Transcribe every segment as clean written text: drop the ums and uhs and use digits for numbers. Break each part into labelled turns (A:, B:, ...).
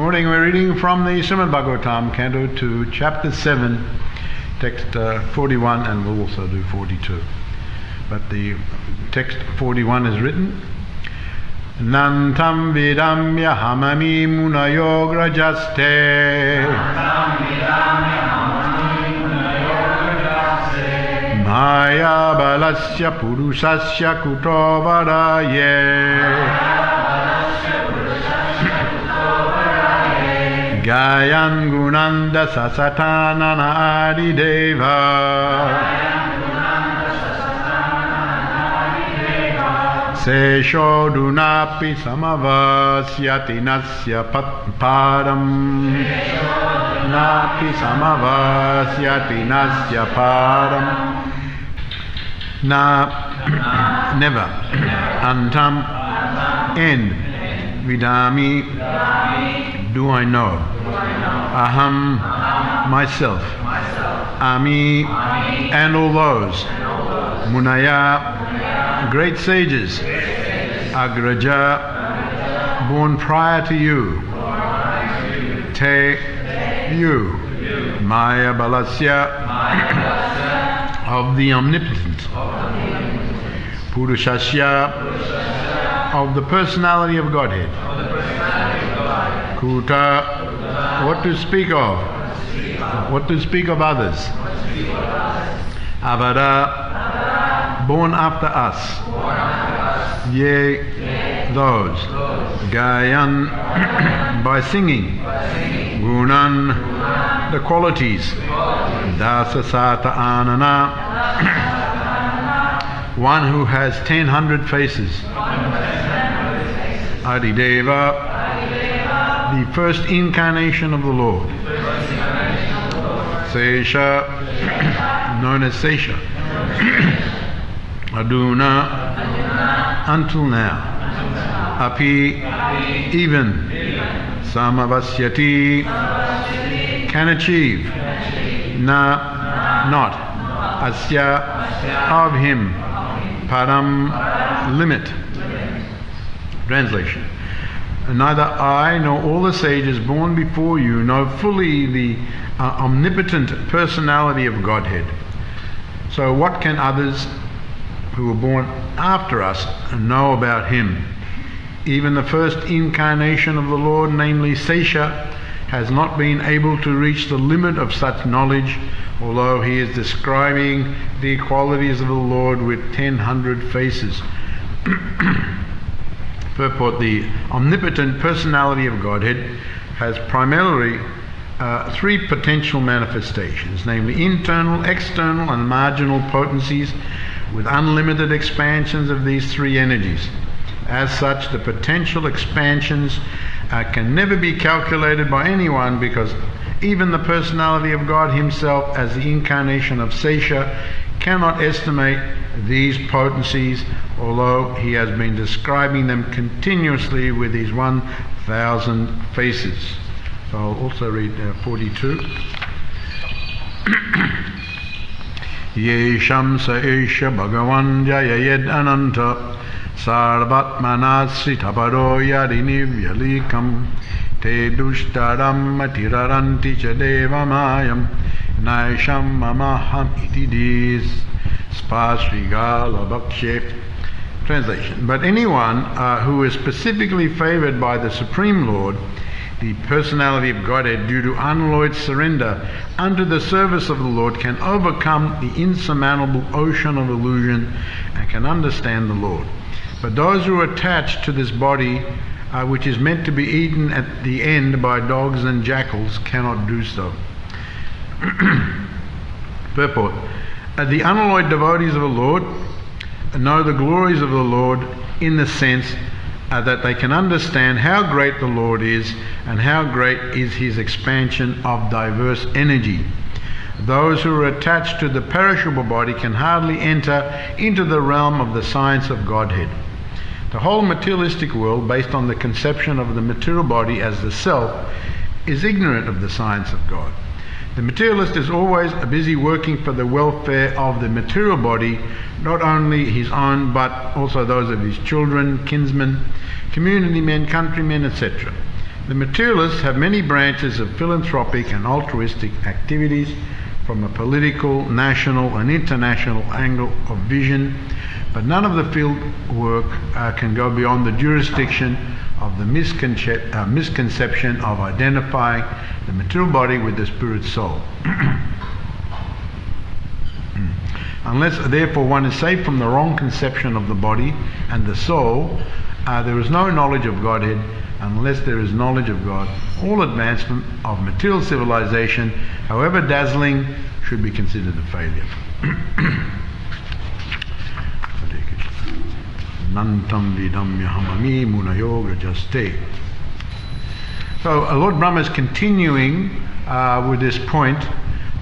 A: morning we're reading from the Srimad Bhagavatam, Canto 2, Chapter 7, text 41, and we'll also do 42. But the text 41 is written, Nantam vidamya hamami munayograjaste Maya balasya purusasya kutovaraye Gayan gunanda sasatanana adideva Sesho dunapi samavasyati nasya param Napi samavasyati nasya param Na never Antam end Vidami do I know Aham myself Ami and all those Munaya great sages Agraja born prior to you Te you Maya Balasya of the omnipotent Purushasya of the personality of Godhead Kuta what to speak of others Avada born after us Ye those Gayan by singing Gunan the qualities Dasasata Anana one who has 1,000 faces Adideva the first incarnation of the Lord Sesha known as Sesha Aduna until now Api even Samavasyati can achieve Na not Asya of him Param limit Translation Neither I nor all the sages born before you know fully the omnipotent personality of Godhead. So what can others who were born after us know about him? Even the first incarnation of the Lord, namely Sesha, has not been able to reach the limit of such knowledge, although he is describing the qualities of the Lord with 1,000 faces. Purport: the omnipotent personality of Godhead has primarily three potential manifestations, namely internal, external and marginal potencies with unlimited expansions of these three energies. As such, the potential expansions can never be calculated by anyone, because even the personality of God himself as the incarnation of Sesha cannot estimate these potencies, although he has been describing them continuously with his 1,000 faces. So I'll also read 42. Yesham sa esha bhagavan jayayed ananta sarvatmanasritaparo yadinivyalikam te dushtaram atiraranti cha devamayam naisham mamaham itidis spasrigala bhakshe. Translation: but anyone who is specifically favored by the Supreme Lord, the personality of Godhead, due to unalloyed surrender unto the service of the Lord, can overcome the insurmountable ocean of illusion and can understand the Lord. But those who are attached to this body, which is meant to be eaten at the end by dogs and jackals, cannot do so. Purport: the unalloyed devotees of the Lord know the glories of the Lord in the sense that they can understand how great the Lord is and how great is his expansion of diverse energy. Those who are attached to the perishable body can hardly enter into the realm of the science of Godhead. The whole materialistic world, based on the conception of the material body as the self, is ignorant of the science of God. The materialist is always busy working for the welfare of the material body, not only his own but also those of his children, kinsmen, community men, countrymen, etc. The materialists have many branches of philanthropic and altruistic activities from a political, national and international angle of vision, but none of the field work can go beyond the jurisdiction of the misconception of identifying the material body with the spirit soul. Unless, therefore, one is saved from the wrong conception of the body and the soul, there is no knowledge of Godhead. Unless there is knowledge of God, all advancement of material civilization, however dazzling, should be considered a failure. Nantam vidam yahamami munayoga jaste. So Lord Brahma is continuing with this point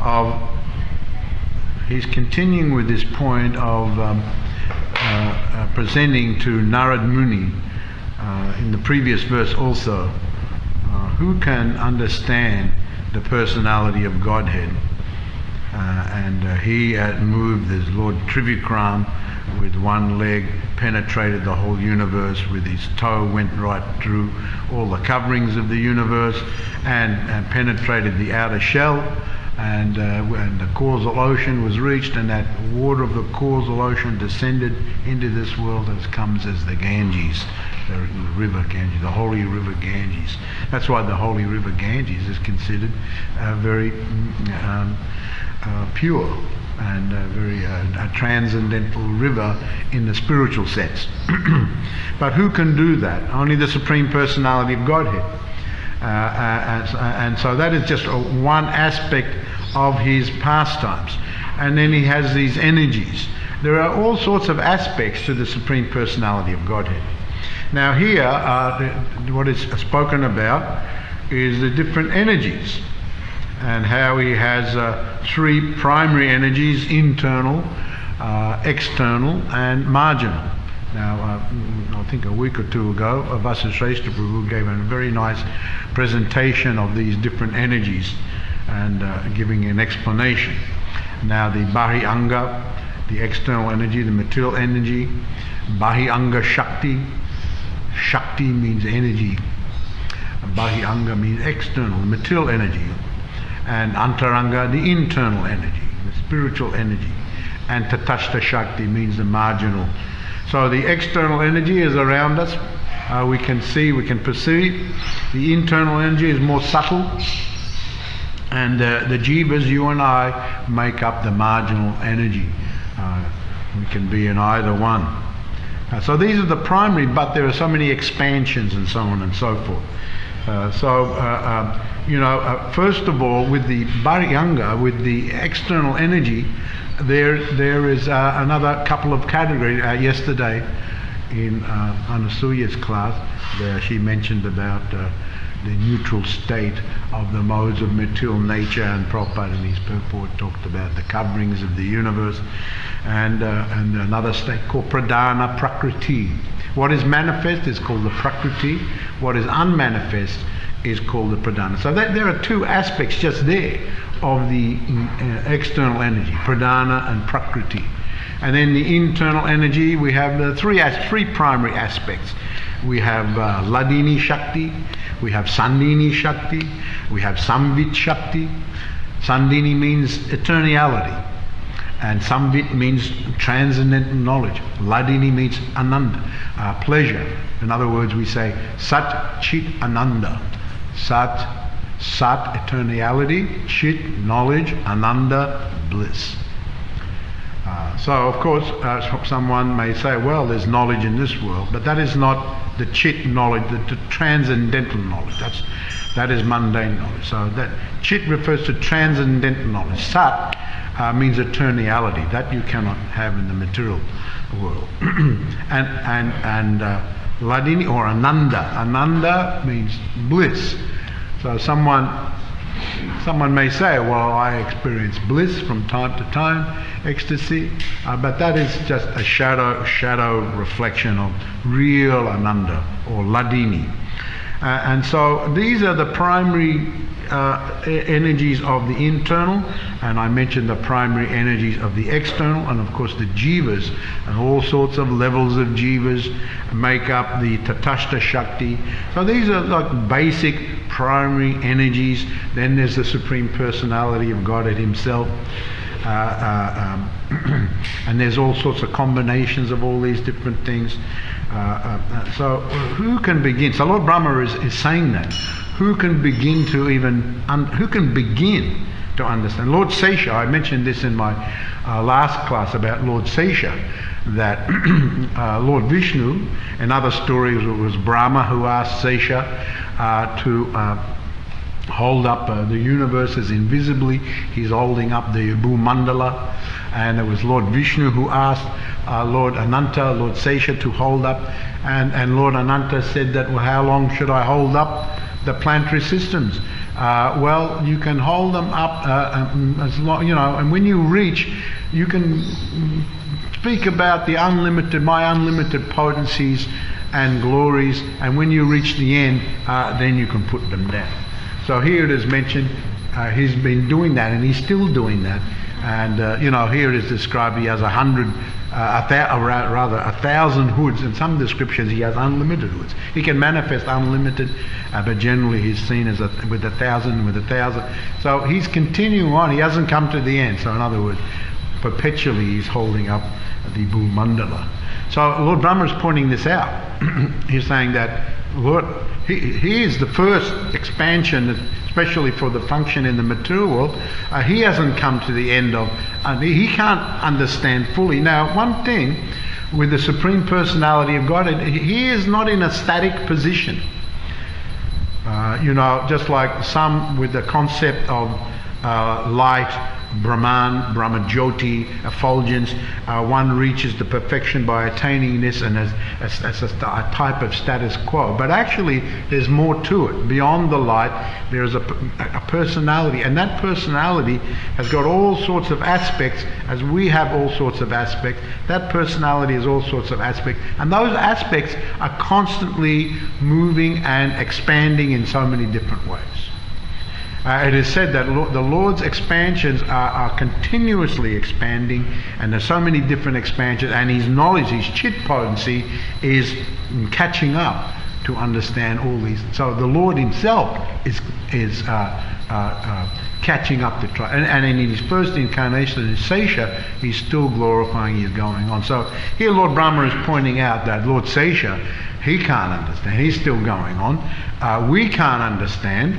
A: of presenting to Narad Muni in the previous verse also, who can understand the personality of Godhead? He had moved as Lord Trivikram with one leg, penetrated the whole universe with his toe, went right through all the coverings of the universe and penetrated the outer shell, and the causal ocean was reached, and that water of the causal ocean descended into this world as comes as the Ganges, the river Ganges, the holy river Ganges. That's why the holy river Ganges is considered very pure and very a transcendental river in the spiritual sense. But who can do that? Only the Supreme Personality of Godhead. And so that is just one aspect of his pastimes. And then he has these energies. There are all sorts of aspects to the Supreme Personality of Godhead. Now here, what is spoken about is the different energies, and how he has three primary energies: internal, external and marginal. Now, I think a week or two ago, Vasishrestha Prabhu gave a very nice presentation of these different energies and giving an explanation. Now, the Bahi Anga, the external energy, the material energy, Bahi Anga Shakti. Shakti means energy. Bahi Anga means external, material energy. And Antaranga, the internal energy, the spiritual energy. And Tatashta Shakti means the marginal. So the external energy is around us. We can see, we can perceive. The internal energy is more subtle. And the jivas, you and I, make up the marginal energy. We can be in either one. So these are the primary, but there are so many expansions and so on and so forth. First of all, with the Bharyanga, with the external energy, there is another couple of categories. Yesterday, in Anasuya's class, where she mentioned about the neutral state of the modes of material nature, and Prabhupada in his purport talked about the coverings of the universe, and another state called Pradhana Prakriti. What is manifest is called the Prakriti. What is unmanifest is called the Pradhana. So there are two aspects just there of the external energy, Pradhana and Prakriti. And then the internal energy, we have the three primary aspects. We have Ladini Shakti, we have Sandini Shakti, we have Samvit Shakti. Sandini means eternality, and Samvit means transcendental knowledge. Ladini means Ananda, pleasure. In other words, we say Sat Chit Ananda. Sat, eternality; Chit, knowledge; Ananda, bliss. So, of course, someone may say, well, there's knowledge in this world, but that is not the Chit knowledge, the transcendental knowledge. That is mundane knowledge. So that Chit refers to transcendental knowledge. Sat means eternality. That you cannot have in the material world. and Ladini or Ananda. Ananda means bliss. So someone may say, well, I experience bliss from time to time, ecstasy, but that is just a shadow reflection of real Ananda or Ladini. And so these are the primary energies of the internal, and I mentioned the primary energies of the external, and of course the jivas, and all sorts of levels of jivas make up the Tatashta Shakti. So these are like basic primary energies. Then there's the Supreme Personality of Godhead Himself. And there's all sorts of combinations of all these different things. So who can begin? So Lord Brahma is saying that. Who can begin to understand? Lord Sesha, I mentioned this in my last class about Lord Sesha, that Lord Vishnu, in other stories it was Brahma who asked Sesha to hold up the universe as invisibly. He's holding up the Bhumandala, and it was Lord Vishnu who asked Lord Ananta, Lord Sesha, to hold up, and Lord Ananta said that, well, how long should I hold up the planetary systems? Well, you can hold them up as long, and when you reach, you can speak about the my unlimited potencies and glories, and when you reach the end, then you can put them down. So here it is mentioned, he's been doing that, and he's still doing that. And here it is described, he has 1,000 hoods. In some descriptions he has unlimited hoods. He can manifest unlimited, but generally he's seen as with 1,000. So he's continuing on, he hasn't come to the end. So in other words, perpetually he's holding up the Bhumandala. So Lord Brahma is pointing this out. He's saying that Lord, he is the first expansion, especially for the function in the material world. He hasn't come to the end of, he can't understand fully. Now, one thing with the Supreme Personality of God, he is not in a static position. Just like some with the concept of light, Brahman, Brahmajyoti, effulgence, one reaches the perfection by attaining this, and as a type of status quo. But actually there's more to it. Beyond the light there is a personality, and that personality has got all sorts of aspects, as we have all sorts of aspects. That personality has all sorts of aspects, and those aspects are constantly moving and expanding in so many different ways. It is said that the Lord's expansions are continuously expanding, and there's so many different expansions, and His knowledge, His chit potency is catching up to understand all these. So the Lord Himself is catching up to try. And in His first incarnation in Sesha, He's still glorifying, He's going on. So here Lord Brahma is pointing out that Lord Sesha, he can't understand. He's still going on. We can't understand.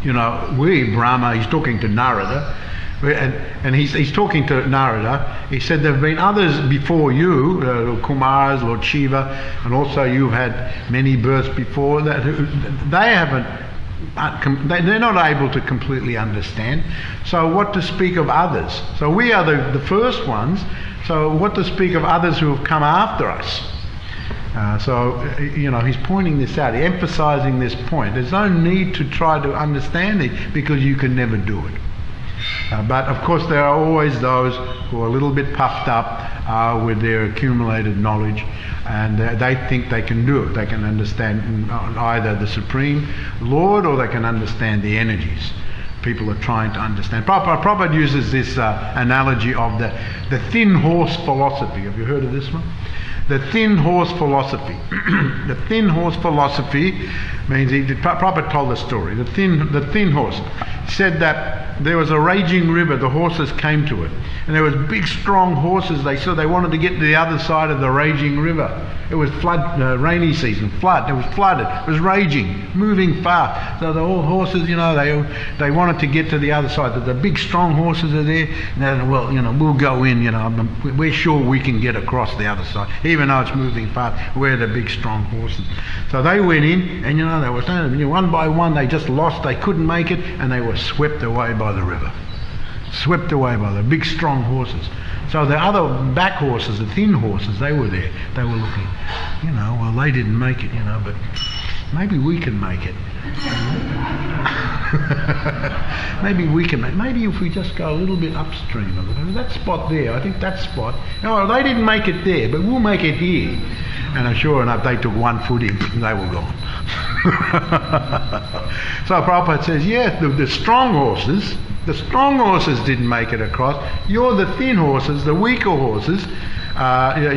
A: Brahma, he's talking to Narada, and he's talking to Narada. He said there have been others before you, Lord Kumars, Lord Shiva, and also you've had many births before that. They're not able to completely understand. So what to speak of others? So we are the first ones. So what to speak of others who have come after us? He's pointing this out, emphasizing this point. There's no need to try to understand it, because you can never do it. But of course there are always those who are a little bit puffed up with their accumulated knowledge, and they think they can do it. They can understand either the Supreme Lord, or they can understand the energies. People are trying to understand. Prabhupada uses this analogy of the thin horse philosophy. Have you heard of this one? The thin horse philosophy. The thin horse philosophy means, Prabhupada told a story. The thin horse said that there was a raging river, the horses came to it, and there was big strong horses. They wanted to get to the other side of the raging river. It was rainy season, flood. It was flooded. It was raging, moving fast. So the old horses, they wanted to get to the other side. The big strong horses are there. And they said, well, we'll go in. We're sure we can get across the other side, even though it's moving fast. We're the big strong horses. So they went in, and they were standing. One by one, they just lost. They couldn't make it, and they were swept away by the river. Swept away by the big strong horses. So the other back horses, the thin horses, they were there. They were looking, well, they didn't make it, but maybe we can make it. Maybe we can make it. Maybe if we just go a little bit upstream of it. That spot there, I think that spot, they didn't make it there, but we'll make it here. And sure enough, they took 1 foot in, and they were gone. So Prabhupada says, yes, the strong horses didn't make it across. You're the thin horses, the weaker horses.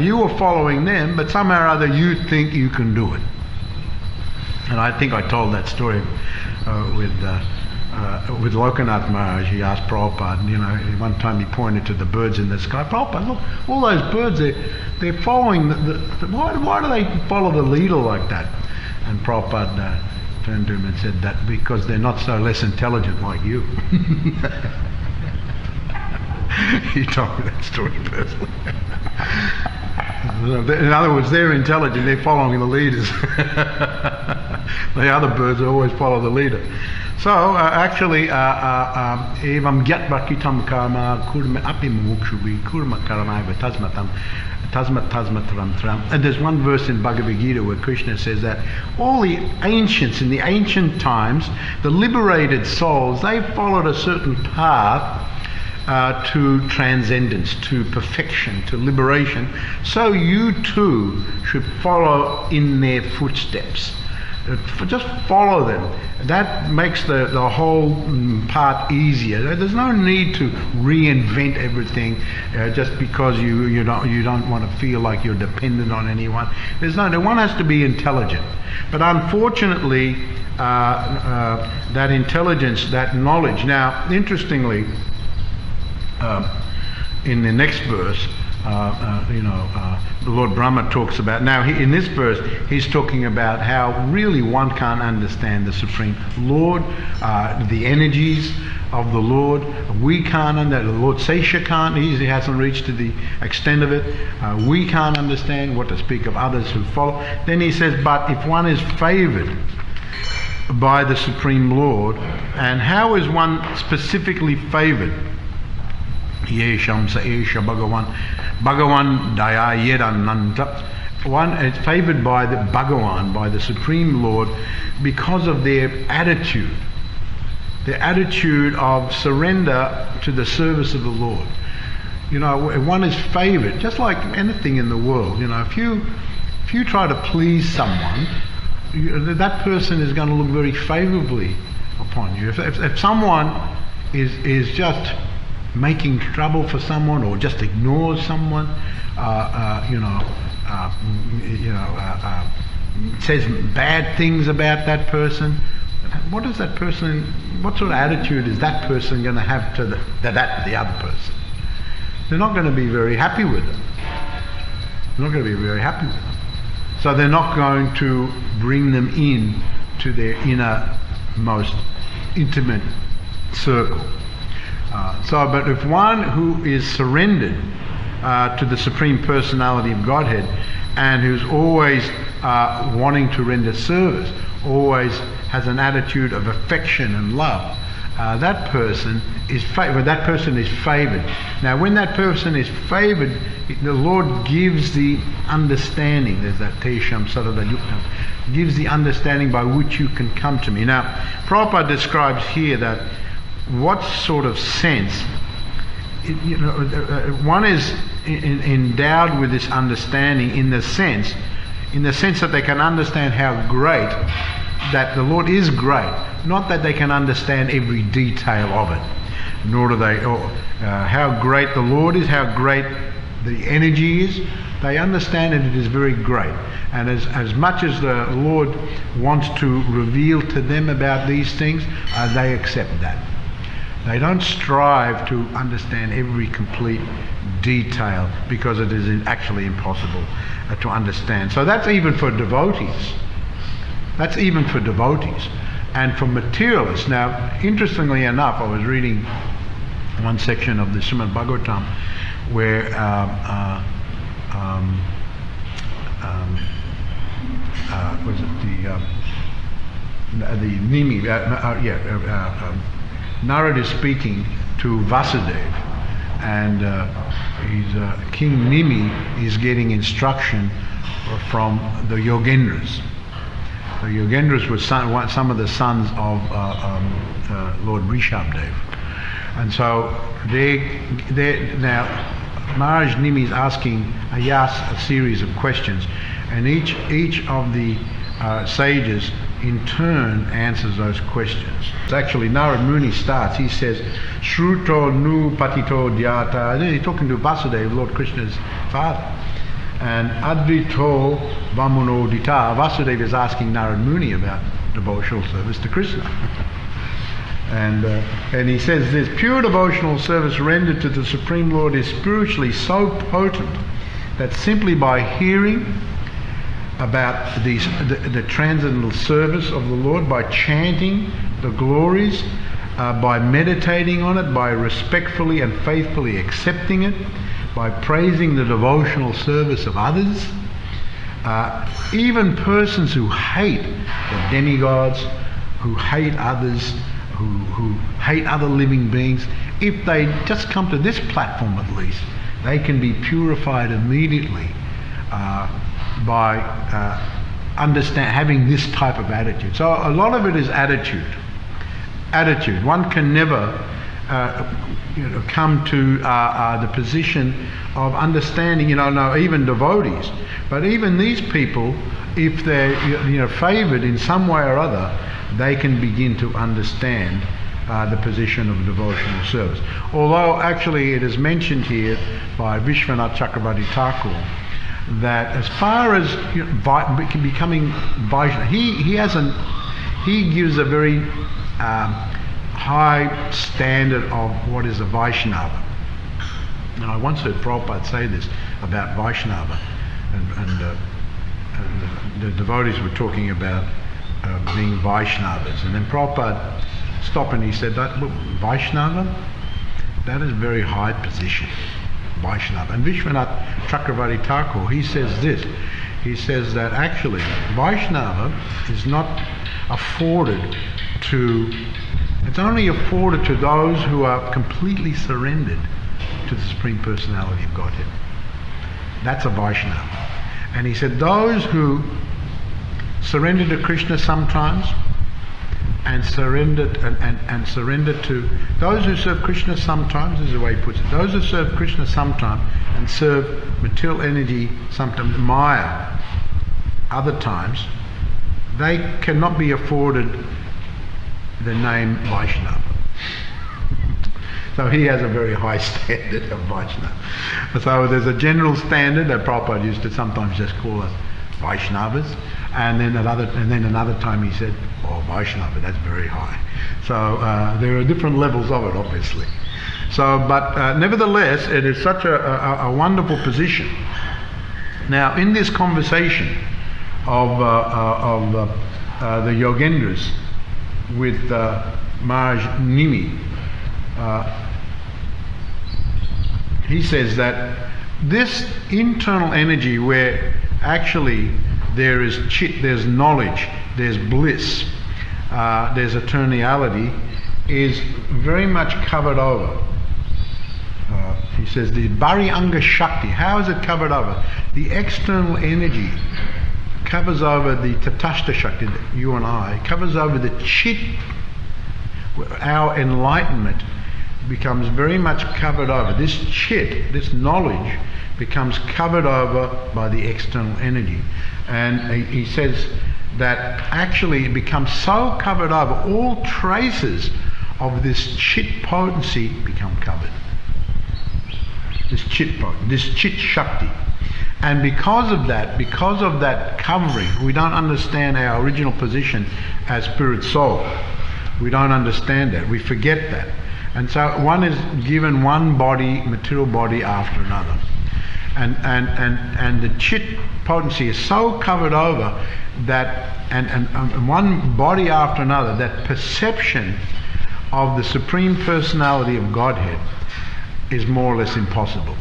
A: You were following them, but somehow or other you think you can do it. And I think I told that story with Lokanath Maharaj. He asked Prabhupada, one time he pointed to the birds in the sky. Prabhupada, look, all those birds, they're following why do they follow the leader like that? And Prabhupada turned to him and said that because they're not so less intelligent like you. He told me that story personally. In other words, they're intelligent, they're following the leaders. The other birds always follow the leader. So actually, evam gyatva kitam karma kurma api mukshubi kurma karanaiva tasmat. And there's one verse in Bhagavad Gita where Krishna says that all the ancients in the ancient times, the liberated souls, they followed a certain path to transcendence, to perfection, to liberation. So you too should follow in their footsteps. Just follow them. That makes the whole path easier. There's no need to reinvent everything just because you don't want to feel like you're dependent on anyone. One has to be intelligent. But unfortunately, that intelligence, that knowledge. Now, interestingly, in the next verse, the Lord Brahma talks about, now in this verse he's talking about how really one can't understand the Supreme Lord, the energies of the Lord. We can't understand, the Lord Sesha can't, he hasn't reached to the extent of it. We can't understand, what to speak of others who follow. Then he says, but if one is favoured by the Supreme Lord, and how is one specifically favoured? Yesham sa esha Bhagavan daya yedananta. One is favoured by the Bhagavan, by the Supreme Lord, because of their attitude of surrender to the service of the Lord. One is favoured, just like anything in the world. If you try to please someone, that person is going to look very favourably upon you. If someone is just making trouble for someone or just ignores someone, says bad things about that person, what sort of attitude is that person going to have to the other person? They're not going to be very happy with them. So they're not going to bring them in to their inner, most intimate circle. But if one who is surrendered to the Supreme Personality of Godhead and who's always wanting to render service, always has an attitude of affection and love, that person is favoured. Now when that person is favoured, the Lord gives the understanding. There's that Tesham Sarada Yuktam, gives the understanding by which you can come to me. Now Prabhupada describes here that what sort of sense, one is endowed with this understanding in the sense that they can understand how great, that the Lord is great, not that they can understand every detail of it, nor do they, how great the Lord is, how great the energy is. They understand that it is very great, and as much as the Lord wants to reveal to them about these things, they accept that. They don't strive to understand every complete detail because it is actually impossible to understand. So that's even for devotees. And for materialists. Now, interestingly enough, I was reading one section of the Srimad Bhagavatam where was it the Nimi? Narad is speaking to Vasudeva, and King Nimi is getting instruction from the Yogendras. The Yogendras were some of the sons of Lord Rishabdev, and so now Maharaj Nimi is asking Ayas a series of questions, and each of the sages in turn answers those questions. It's actually, Narad Muni starts, he says, Shruto nu patito dhyata. He's talking to Vasudeva, Lord Krishna's father. And Advito Vamunodita. Vasudeva is asking Narad Muni about devotional service to Krishna. And he says this, pure devotional service rendered to the Supreme Lord is spiritually so potent that simply by hearing about the transcendental service of the Lord, by chanting the glories, by meditating on it, by respectfully and faithfully accepting it, by praising the devotional service of others, even persons who hate the demigods, who hate others, who hate other living beings, if they just come to this platform at least, they can be purified immediately by having this type of attitude. So a lot of it is attitude. One can never come to the position of understanding, even devotees. But even these people, if they're favoured in some way or other, they can begin to understand the position of devotional service. Although actually it is mentioned here by Vishwanath Chakravarti Thakur that as far as becoming Vaishnava, he gives a very high standard of what is a Vaishnava. Now I once heard Prabhupada say this about Vaishnava, and the devotees were talking about being Vaishnavas, and then Prabhupada stopped and he said, look, Vaishnava, that is a very high position, Vaishnava. And Vishwanath Chakravarti Thakur, he says this, he says that actually Vaishnava is not afforded to, it's only afforded to those who are completely surrendered to the Supreme Personality of Godhead. That's a Vaishnava. And he said those who surrender to Krishna sometimes, and surrender to those who serve Krishna sometimes, is the way he puts it. Those who serve Krishna sometimes and serve material energy sometimes, Maya, other times, they cannot be afforded the name Vaishnava. So he has a very high standard of Vaishnava. So there's a general standard that Prabhupada used to sometimes just call us Vaishnavas, and then another time he said, oh, Vaishnava, that's very high. So there are different levels of it, obviously. So, but nevertheless, it is such a wonderful position. Now, in this conversation of the Yogendras with Maharaj Nimi, he says that this internal energy where actually there is chit, there's knowledge, there's bliss, there's eternality, is very much covered over. He says the Bari Anga Shakti, how is it covered over? The external energy covers over the Tatashta Shakti, you and I, covers over the chit. Our enlightenment becomes very much covered over. This chit, this knowledge, becomes covered over by the external energy. And he says that actually it becomes so covered over, all traces of this chit potency become covered. This chit Shakti. And because of that covering, we don't understand our original position as spirit soul. We don't understand that. We forget that. And so one is given one body, material body after another. And the chit potency is so covered over that, and one body after another, that perception of the Supreme Personality of Godhead is more or less impossible.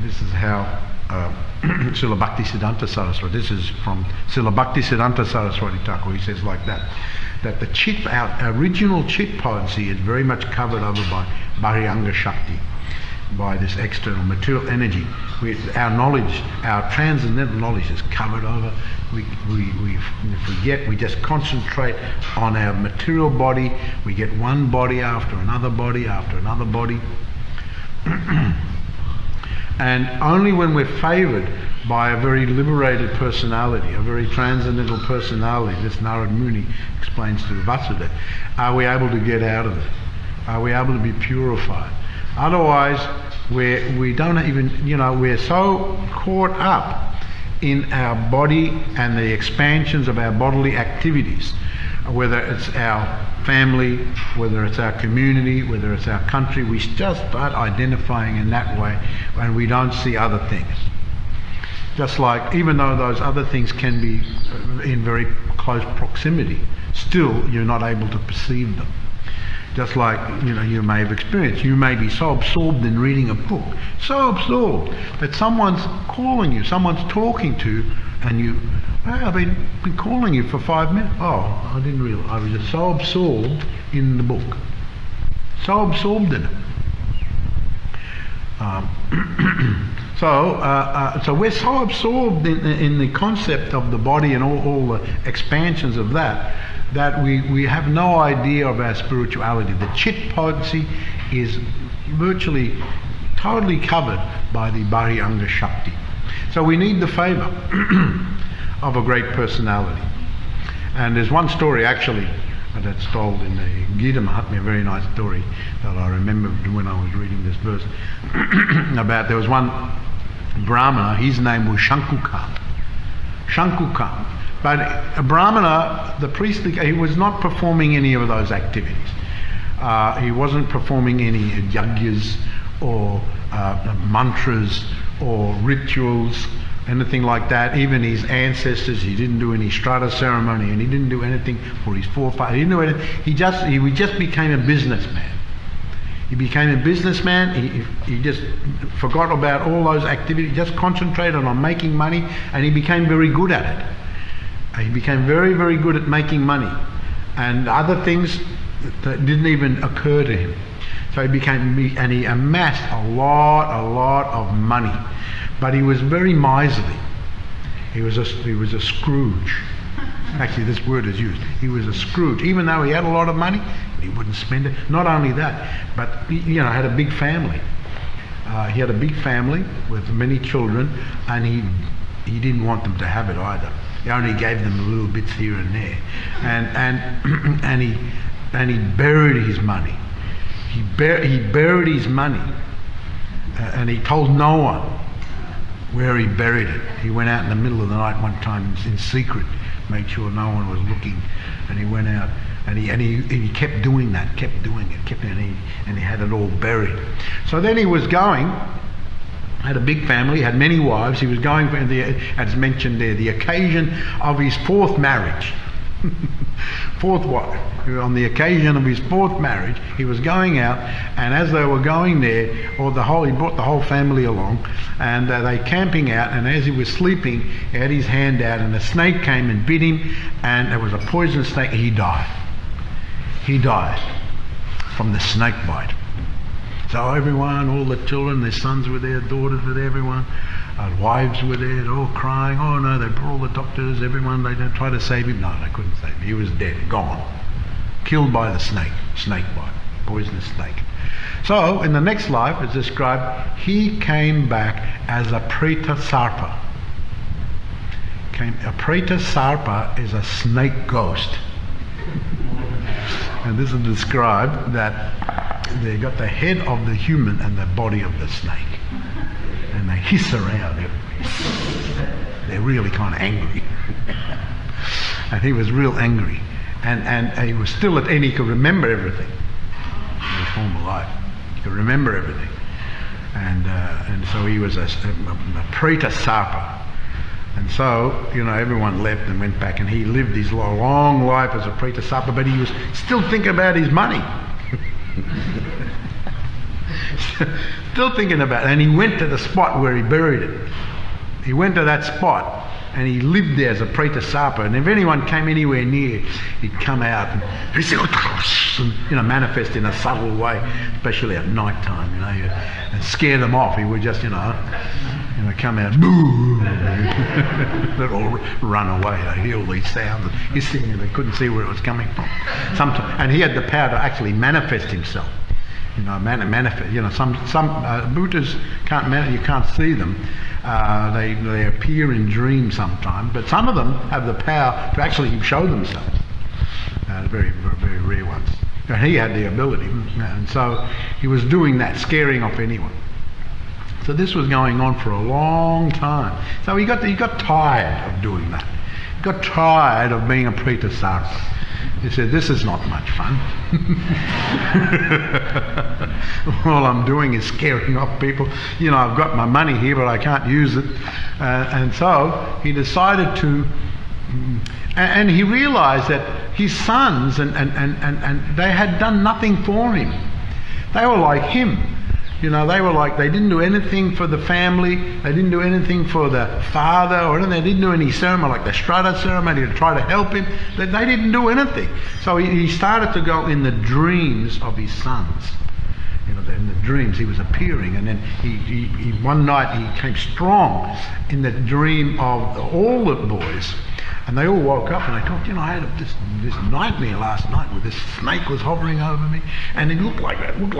A: This is how Srila Bhaktisiddhanta Saraswati, this is from Srila Bhaktisiddhanta Saraswati Thakur, he says like that the chit, our original chit potency is very much covered over by Bharyanga Shakti, by this external material energy. Our knowledge, our transcendental knowledge is covered over. We forget, we just concentrate on our material body. We get one body after another body after another body. And only when we're favoured by a very liberated personality, a very transcendental personality, this Narad Muni explains to Vasudeva, are we able to get out of it? Are we able to be purified? Otherwise, we don't even, we're so caught up in our body and the expansions of our bodily activities, whether it's our family, whether it's our community, whether it's our country, we just start identifying in that way and we don't see other things. Just like, even though those other things can be in very close proximity, still you're not able to perceive them. Just like, you may have experienced, you may be so absorbed in reading a book, so absorbed that someone's calling you, someone's talking to you, and you, I've been calling you for 5 minutes. Oh, I didn't realise. I was just so absorbed in the book. So absorbed in it. So we're so absorbed in the concept of the body and all the expansions of that we have no idea of our spirituality. The chit potency is virtually totally covered by the Bari-Anga Shakti. So we need the favour of a great personality. And there's one story actually that's told in the Gita Mahatmya, a very nice story that I remember when I was reading this verse, about there was one Brahmana, his name was Shankukan. But a Brahmana, the priestly, he was not performing any of those activities. He wasn't performing any yagyas or mantras or rituals, anything like that. Even his ancestors, he didn't do any strata ceremony, and he didn't do anything for his forefathers. He didn't do anything. He just became a businessman. He became a businessman. He just forgot about all those activities, just concentrated on making money, and he became very good at it. He became very, very good at making money, and other things that didn't even occur to him. So he amassed a lot of money, but he was very miserly. He was a Scrooge. Actually, this word is used. He was a Scrooge. Even though he had a lot of money, he wouldn't spend it. Not only that, but had a big family. He had a big family with many children, and he didn't want them to have it either. He only gave them little bits here and there, and he buried his money. He buried his money, and he told no one where he buried it. He went out in the middle of the night one time in secret, made sure no one was looking, and he went out and he kept doing that, and he had it all buried. So then he was going. Had a big family, had many wives. He was going for as mentioned there, the occasion of his fourth marriage. Fourth wife. On the occasion of his fourth marriage, he was going out, and as they were going there, he brought the whole family along, and they camping out, and as he was sleeping, he had his hand out, and a snake came and bit him, and it was a poisonous snake. He died. He died from the snake bite. So everyone, all the children, their sons were there, daughters were there, everyone, wives were there, they're all crying. Oh no, they brought all the doctors, everyone, they tried to save him. No, they couldn't save him. He was dead, gone. Killed by the snake bite, poisonous snake. So in the next life, it's described, he came back as a Preta Sarpa. A Preta Sarpa is a snake ghost. And this is described that they got the head of the human and the body of the snake, and they hiss around everywhere. They're really kind of angry. And he was real angry, and he was still and he could remember everything in his former life. He could remember everything, and so he was a Preta Sarpa. And so, everyone left and went back, and he lived his long life as a Preta Sarpa, but he was still thinking about his money. Still thinking about it. And he went to the spot where he buried it. He went to that spot, and he lived there as a Preta Sarpa. And if anyone came anywhere near, he'd come out and he'd say, manifest in a subtle way, especially at night time, and scare them off. He would just, come out, boo! They'd all run away. They hear all these sounds. He's sitting there, they couldn't see where it was coming from. Sometimes, and he had the power to actually manifest himself. Manifest. Some Buddhas can't you can't see them, They appear in dreams sometimes, but some of them have the power to actually show themselves. Very, very rare ones. And he had the ability, and so he was doing that, scaring off anyone. So this was going on for a long time. So he got tired of doing that. He got tired of being a preta sapa. He said, "This is not much fun. All I'm doing is scaring off people. You know, I've got my money here, but I can't use it." And so he decided to, and he realized that his sons and they had done nothing for him. They were like him. You know, they didn't do anything for the family, they didn't do anything for the father, or anything. They didn't do any ceremony like the Shraddha ceremony to try to help him. They didn't do anything. So he started to go in the dreams of his sons. You know, in the dreams he was appearing, and then he one night he came strong in the dream of all the boys. And they all woke up and they talked, you know, I had this nightmare last night where this snake was hovering over me, and it looked like Dad, looked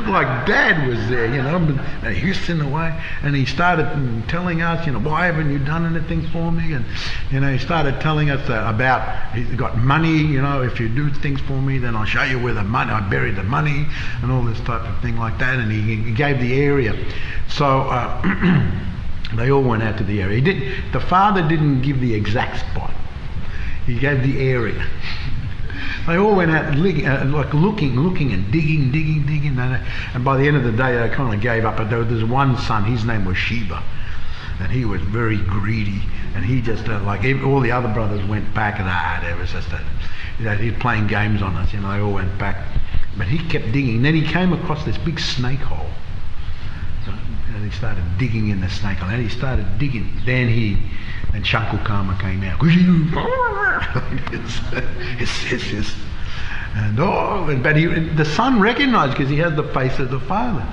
A: like Dad was there, you know, and he was in the way, and he started telling us, you know, why haven't you done anything for me? And, you know, he started telling us about he's got money, you know, if you do things for me, then I'll show you where the money, I buried the money, and all this type of thing like that, and he gave the area. So, they all went out to the area. The father didn't give the exact spot. He gave the area. They all went out looking and digging. And by the end of the day, they kind of gave up. But there's one son, his name was Shiva. And he was very greedy. And he just, all the other brothers went back, and there was just he's playing games on us. You know, they all went back. But he kept digging. And then he came across this big snake hole. And he started digging in the snake hole. And he started digging. Then Shankukama came out. But the son recognized, because he had the face of the father.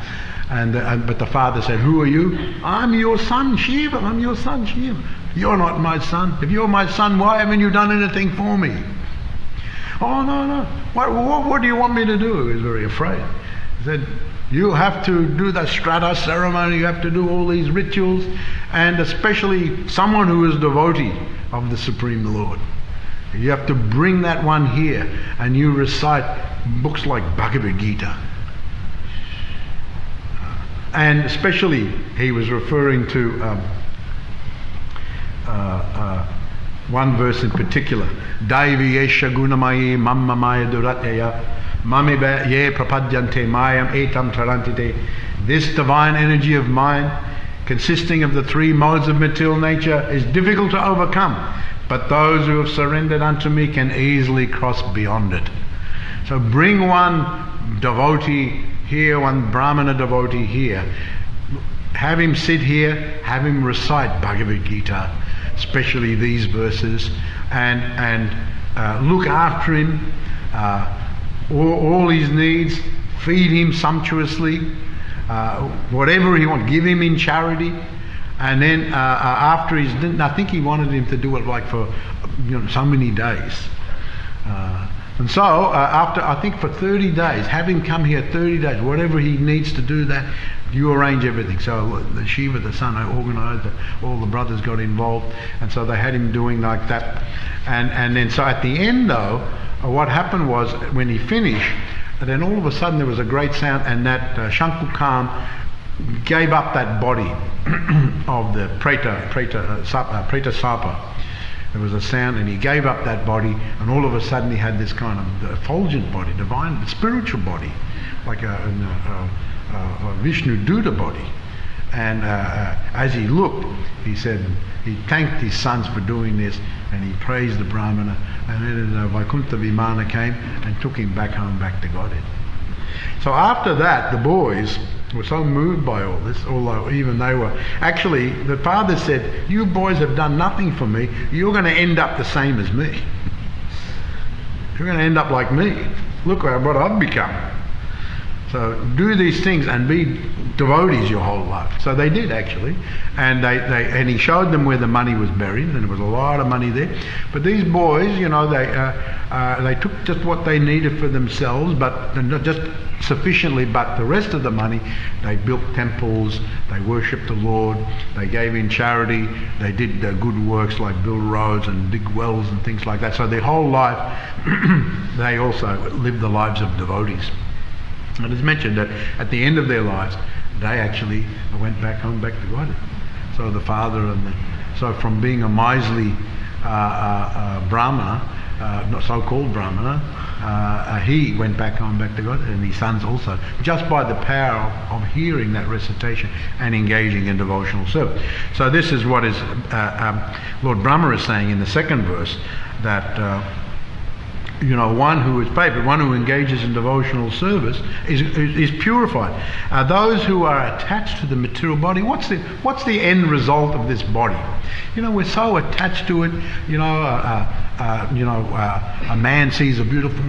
A: But the father said, "Who are you?" "I'm your son Shiva. I'm your son Shiva." "You're not my son. If you're my son, why haven't you done anything for me?" "Oh, no. What do you want me to do?" He was very afraid. He said, "You have to do the Shraddha ceremony, you have to do all these rituals, and especially someone who is devotee of the Supreme Lord. You have to bring that one here, and you recite books like Bhagavad Gita." And especially, he was referring to one verse in particular, "Daivi yesha gunamayi mamma maya duratya Mamiba ye prapadyante mayam etam tarantite." This divine energy of mine, consisting of the three modes of material nature, is difficult to overcome, but those who have surrendered unto me can easily cross beyond it. So bring one devotee here, one Brahmana devotee here, have him sit here, have him recite Bhagavad Gita, especially these verses, and look after him, all his needs, feed him sumptuously, whatever he wants, give him in charity. And then after he's done, I think he wanted him to do it like for so many days. And so after, I think for 30 days, have him come here 30 days, whatever he needs to do that, you arrange everything. So the Shiva, the son, organised it, all the brothers got involved, and so they had him doing like that. And then so at the end though, what happened was, when he finished, then all of a sudden there was a great sound, and that Shankukam gave up that body of the Preta Sapa. There was a sound, and he gave up that body, and all of a sudden he had this kind of effulgent body, divine, spiritual body, like a Vishnu Duta body. And as he looked, he said, he thanked his sons for doing this, and he praised the Brahmana, and then Vaikuntha Vimana came and took him back home, back to Godhead. So after that, the boys were so moved by all this, although even they were, actually the father said, "You boys have done nothing for me, you're going to end up the same as me. You're going to end up like me. Look what I've become." So do these things and be devotees your whole life. So they did actually, and and he showed them where the money was buried, and there was a lot of money there. But these boys, they took just what they needed for themselves, but not just sufficiently. But the rest of the money, they built temples, they worshipped the Lord, they gave in charity, they did good works like build roads and dig wells and things like that. So their whole life, they also lived the lives of devotees. It is mentioned that at the end of their lives, they actually went back home, back to God. So the father so from being a miserly Brahmana, not so-called Brahmana, he went back home, back to God, and his sons also, just by the power of hearing that recitation and engaging in devotional service. So this is what is Lord Brahma is saying in the second verse, that one who is favored, one who engages in devotional service is purified. Those who are attached to the material body, what's the end result of this body? We're so attached to it. A man sees a beautiful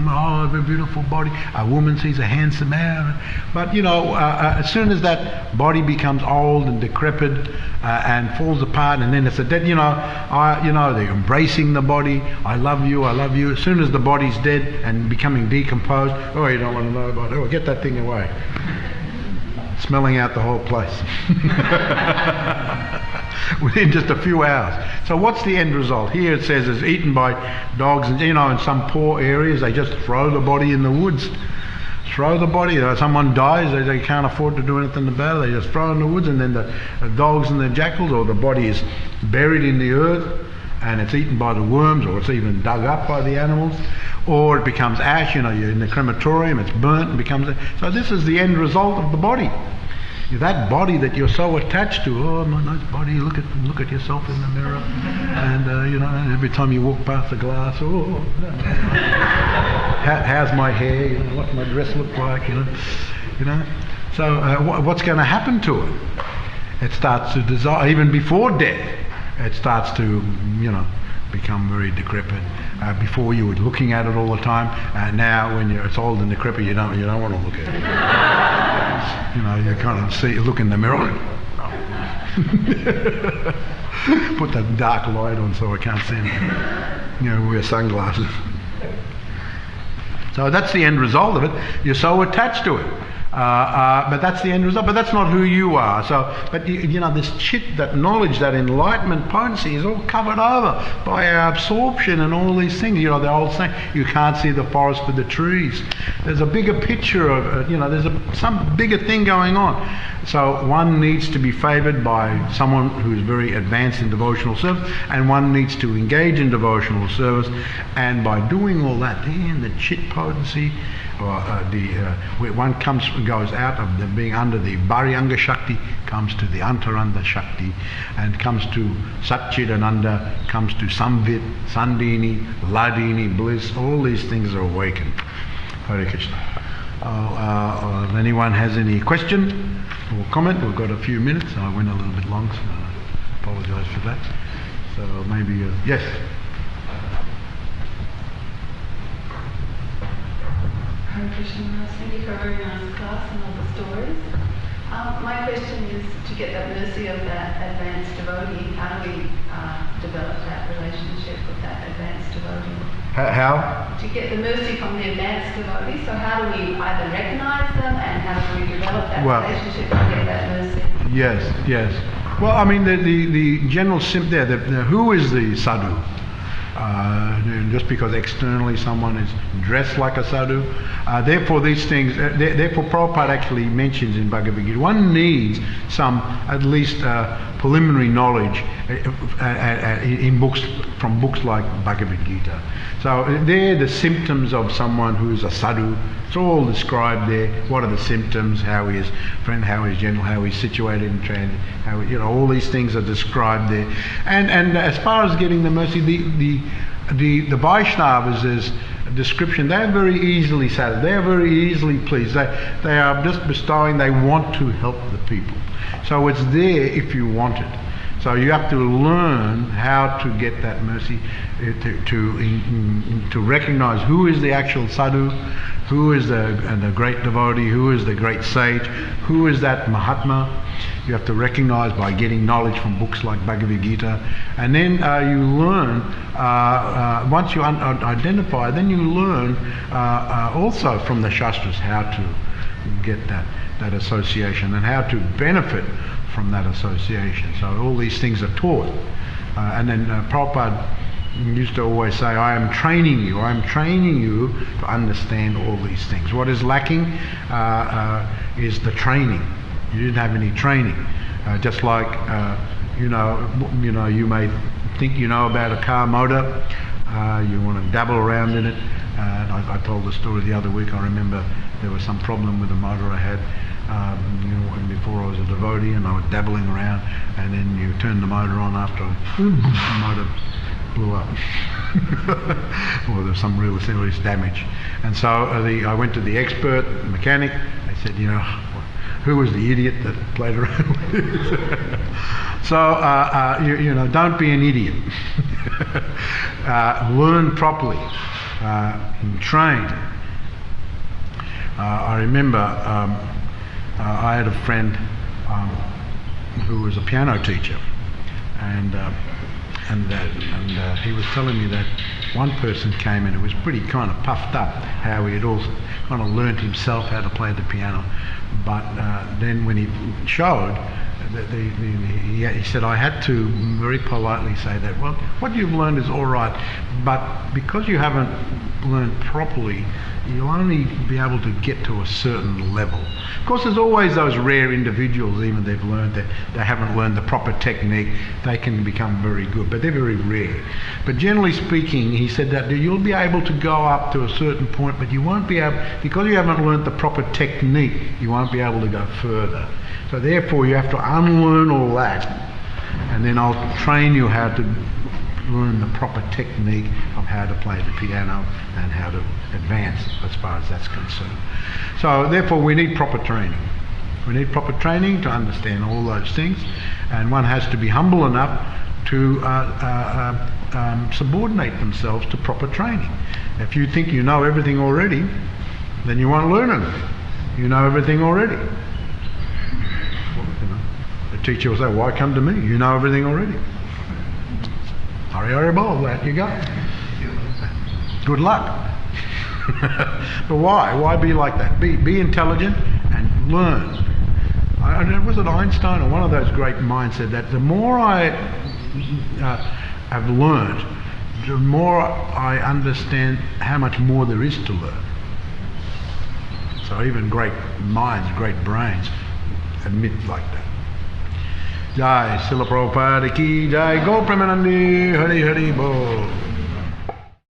A: body. A woman sees a handsome man. But as soon as that body becomes old and decrepit and falls apart, and then it's a dead. They're embracing the body. I love you. I love you. As soon as the body's dead and becoming decomposed, you don't want to know about it. Get that thing away. Smelling out the whole place within just a few hours. So what's the end result? Here it says it's eaten by dogs, and in some poor areas they just throw the body in the woods. Throw the body. Someone dies, they can't afford to do anything about it. They just throw it in the woods, and then the dogs and the jackals, or the body is buried in the earth and it's eaten by the worms, or it's even dug up by the animals, or it becomes ash. You're in the crematorium, it's burnt and becomes. So this is the end result of the body. That body that you're so attached to. Oh, my nice body. Look at yourself in the mirror, and every time you walk past the glass, how's my hair? What's my dress look like? So what's going to happen to it? It starts to dissolve even before death. It starts to, become very decrepit. Before you were looking at it all the time, and now when it's old and decrepit, you don't want to look at it. You kind of look in the mirror. Put that dark light on so I can't see anything. Wear sunglasses. So that's the end result of it. You're so attached to it. But that's the end result. But that's not who you are. But this chit, that knowledge, that enlightenment potency is all covered over by our absorption and all these things. The old saying, you can't see the forest for the trees. There's a bigger picture of, there's some bigger thing going on. So one needs to be favoured by someone who's very advanced in devotional service, and one needs to engage in devotional service, and by doing all that, the chit potency, one goes out of being under the Bharyanga Shakti, comes to the Antaranda Shakti, and comes to Satchidananda, comes to Samvit, Sandini, Ladini, bliss. All these things are awakened. Hare Krishna. If anyone has any question or comment, we've got a few minutes. I went a little bit long, so I apologise for that. So maybe, yes?
B: Hare Krishna, thank you for a very nice class and all the stories. My question is, to get that mercy of that advanced devotee, how do we develop that relationship with that advanced devotee?
A: How?
B: To get the mercy from the advanced devotee, so how do we either recognize them, and how do we develop that relationship to get that mercy?
A: Yes. Well, I mean, the general there, who is the sadhu? Just because externally someone is dressed like a sadhu. Therefore these things, therefore Prabhupada actually mentions in Bhagavad Gita, one needs some at least preliminary knowledge in books, from books like Bhagavad Gita. So they're the symptoms of someone who's a sadhu. It's all described there. What are the symptoms? How he is friend, how he is gentle, how he's situated in transit, how all these things are described there. And as far as getting the mercy, the Vaishnavas is a description. They're very easily satisfied. They're very easily pleased. They are just bestowing. They want to help the people. So it's there if you want it. So you have to learn how to get that mercy, to recognize who is the actual sadhu, who is the great devotee, who is the great sage, who is that Mahatma. You have to recognize by getting knowledge from books like Bhagavad Gita, and then you learn, once you identify, then you learn also from the Shastras how to get that association and how to benefit from that association. So all these things are taught. And then Prabhupada used to always say, I am training you to understand all these things. What is lacking is the training. You didn't have any training. Just like, you may think you know about a car motor, you want to dabble around in it. I told the story the other week. I remember there was some problem with the motor I had before I was a devotee, and I was dabbling around, and then you turn the motor on after the motor blew up. Or there was some real serious damage. And so I went to the expert mechanic. They said, who was the idiot that played around with this? So, don't be an idiot. Learn properly. Train. I remember I had a friend who was a piano teacher, and he was telling me that one person came in who was pretty kind of puffed up, how he had also kind of learnt himself how to play the piano, but then when he showed, he said, I had to very politely say that, well, what you've learned is all right, but because you haven't learned properly, you'll only be able to get to a certain level. Of course, there's always those rare individuals, even they've learned that they haven't learned the proper technique, they can become very good, but they're very rare. But generally speaking, he said that you'll be able to go up to a certain point, but you won't be able, because you haven't learned the proper technique, you won't be able to go further. So therefore you have to unlearn all that, and then I'll train you how to learn the proper technique of how to play the piano and how to advance as far as that's concerned. So therefore we need proper training. We need proper training to understand all those things, and one has to be humble enough to subordinate themselves to proper training. If you think you know everything already, then you won't learn anything. You know everything already. The teacher will say, why come to me? You know everything already. Hurry, hurry, ball, out you go. Good luck. But why? Why be like that? Be intelligent and learn. Was it Einstein or one of those great minds said that the more I have learned, the more I understand how much more there is to learn. So even great minds, great brains admit like that. Jai Srila Prabhupada ki Jai, Go Premanandi, Hari Hari Bol.